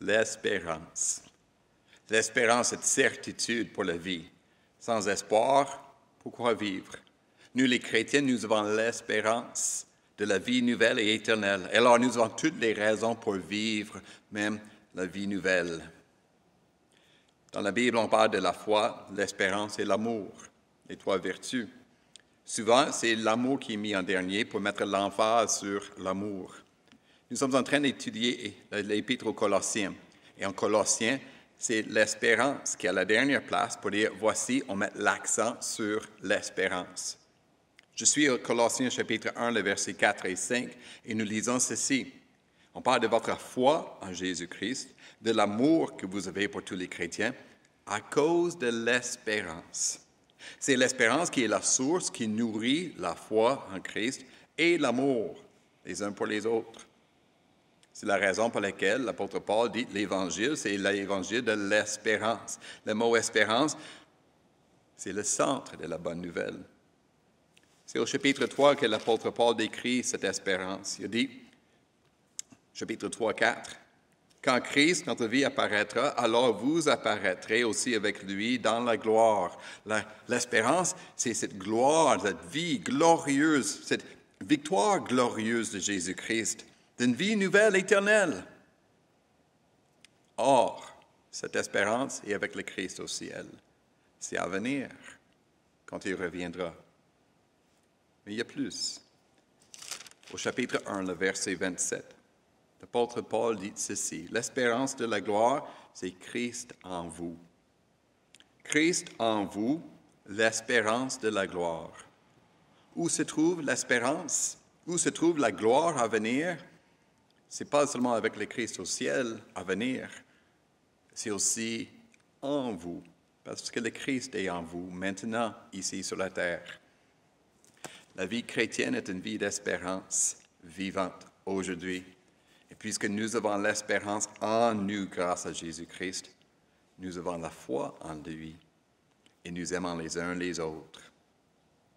l'espérance. L'espérance, cette certitude pour la vie. Sans espoir, pourquoi vivre? Nous, les chrétiens, nous avons l'espérance de la vie nouvelle et éternelle. Et alors, nous avons toutes les raisons pour vivre, même la vie nouvelle. Dans la Bible, on parle de la foi, l'espérance et l'amour, les trois vertus. Souvent, c'est l'amour qui est mis en dernier pour mettre l'emphase sur l'amour. Nous sommes en train d'étudier l'Épître aux Colossiens. Et en Colossiens, c'est l'espérance qui est à la dernière place pour dire, voici, on met l'accent sur l'espérance. Je suis au Colossiens chapitre 1, le verset 4 et 5, et nous lisons ceci. On parle de votre foi en Jésus-Christ, de l'amour que vous avez pour tous les chrétiens, à cause de l'espérance. C'est l'espérance qui est la source qui nourrit la foi en Christ et l'amour les uns pour les autres. C'est la raison pour laquelle l'apôtre Paul dit l'Évangile, c'est l'Évangile de l'espérance. Le mot espérance, c'est le centre de la bonne nouvelle. C'est au chapitre 3 que l'apôtre Paul décrit cette espérance. Il dit, chapitre 3, 4, « Quand Christ, notre vie, apparaîtra, alors vous apparaîtrez aussi avec lui dans la gloire. » L'espérance, c'est cette gloire, cette vie glorieuse, cette victoire glorieuse de Jésus-Christ, d'une vie nouvelle, éternelle. Or, cette espérance est avec le Christ au ciel. C'est à venir, quand il reviendra. Mais il y a plus. Au chapitre 1, le verset 27, l'apôtre Paul dit ceci, « L'espérance de la gloire, c'est Christ en vous. Christ en vous, l'espérance de la gloire. » Où se trouve l'espérance? Où se trouve la gloire à venir? Ce n'est pas seulement avec le Christ au ciel à venir, c'est aussi en vous, parce que le Christ est en vous, maintenant, ici sur la terre. La vie chrétienne est une vie d'espérance vivante aujourd'hui. Et puisque nous avons l'espérance en nous grâce à Jésus-Christ, nous avons la foi en lui et nous aimons les uns les autres.